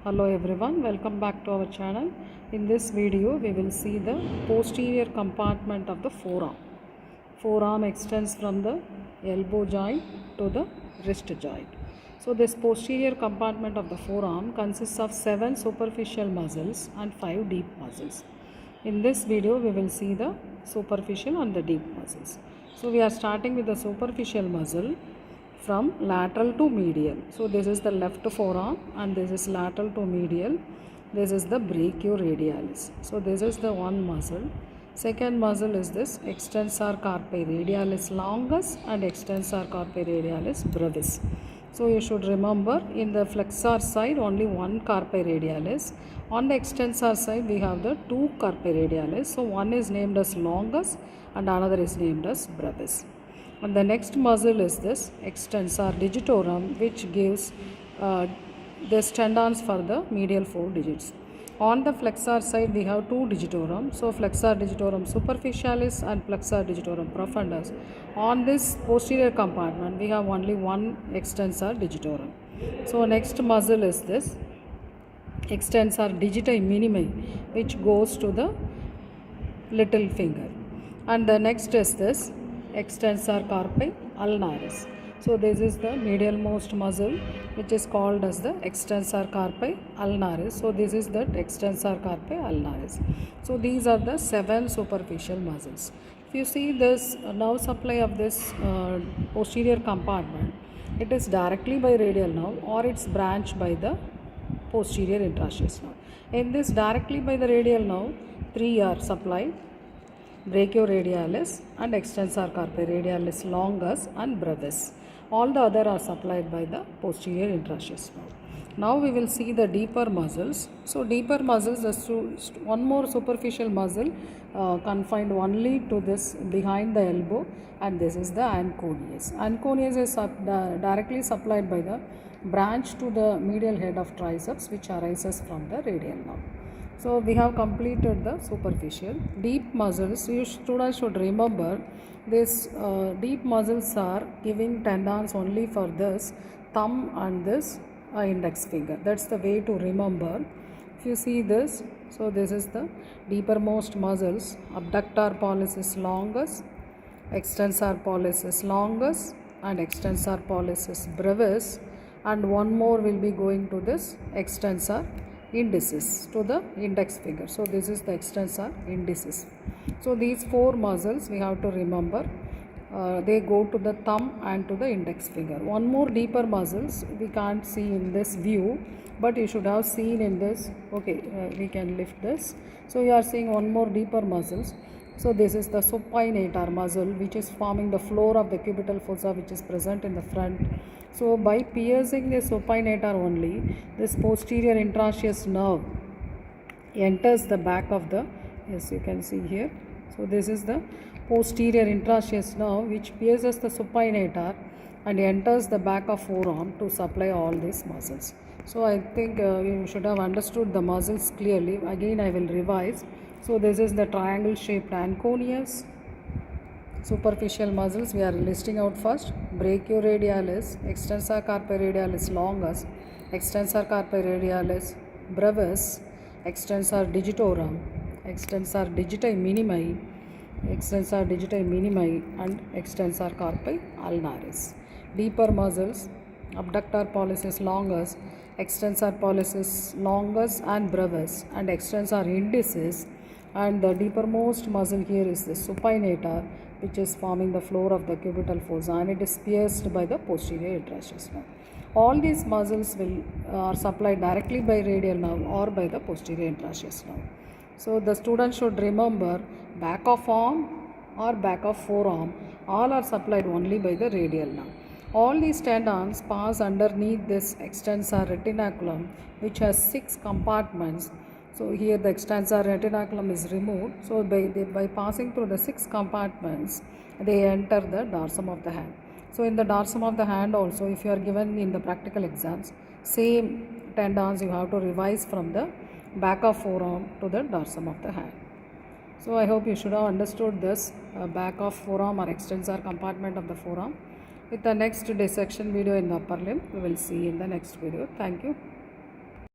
Hello everyone, welcome back to our channel. In this video we will see the posterior compartment of the forearm. Forearm extends from the elbow joint to the wrist joint. So this posterior compartment of the forearm consists of 7 superficial muscles and 5 deep muscles. In this video we will see the superficial and the deep muscles. So we are starting with the superficial muscle from lateral to medial. So this is the left forearm and this is lateral to medial. This is the brachioradialis. So this is the one muscle. Second muscle is this extensor carpi radialis longus and extensor carpi radialis brevis. So you should remember, in the flexor side only one carpi radialis. On the extensor side we have the two carpi radialis. So one is named as longus and another is named as brevis. And the next muscle is this extensor digitorum, which gives this tendons for the medial 4 digits. On the flexor side we have two digitorum. So flexor digitorum superficialis and flexor digitorum profundus. On this posterior compartment we have only one extensor digitorum. So next muscle is this extensor digiti minimi, which goes to the little finger. And the next is this extensor carpi ulnaris. So this is the medial most muscle which is called as the extensor carpi ulnaris. So this is the extensor carpi ulnaris. So these are the 7 superficial muscles. If you see this nerve supply of this posterior compartment, it is directly by radial nerve or it's branched by the posterior interosseous nerve. In this directly by the radial nerve, 3 are supplied: brachioradialis and extensor carpi radialis longus and brevis. All the other are supplied by the posterior interosseous nerve. Now we will see the deeper muscles. So deeper muscles, one more superficial muscle confined only to this behind the elbow, and this is the ANCONEUS. ANCONEUS is directly supplied by the branch to the medial head of triceps, which arises from the radial nerve. So we have completed the superficial. Deep muscles, students should remember, these deep muscles are giving tendons only for this thumb and this index finger. That's the way to remember. If you see this, so this is the deepermost muscles: abductor pollicis longus, extensor pollicis longus and extensor pollicis brevis, and one more will be going to this extensor indicis to the index finger. So this is the extensor indicis. So these 4 muscles we have to remember. They go to the thumb and to the index finger. One more deeper muscles we can't see in this view, but you should have seen in this. Okay, we can lift this. So you are seeing one more deeper muscles. So this is the supinator muscle, which is forming the floor of the cubital fossa, which is present in the front. So by piercing the supinator only, this posterior interosseous nerve enters the back of the, yes, you can see here. So this is the posterior interosseous nerve which pierces the supinator and enters the back of forearm to supply all these muscles. So I think you should have understood the muscles clearly. Again I will revise. So this is the triangle shaped ANCONEUS. Superficial muscles we are listing out first: brachioradialis, extensor carpi radialis longus, extensor carpi radialis brevis, extensor digitorum, extensor digiti minimi, extensor digiti minimi and extensor carpi ulnaris. Deeper muscles: abductor pollicis longus, extensor pollicis longus and brevis and extensor indicis. And the deepermost muscle here is the supinator, which is forming the floor of the cubital fossa, and it is pierced by the posterior interosseous nerve. All these muscles are supplied directly by radial nerve or by the posterior interosseous nerve. So the student should remember, back of arm or back of forearm, all are supplied only by the radial nerve. All these tendons pass underneath this extensor retinaculum, which has 6 compartments. So here the extensor retinaculum is removed. So by passing through the 6 compartments, they enter the dorsum of the hand. So in the dorsum of the hand also, if you are given in the practical exams, same tendons you have to revise from the back of forearm to the dorsum of the hand. So I hope you should have understood this back of forearm or extensor compartment of the forearm. With the next dissection video in the upper limb, we will see in the next video. Thank you.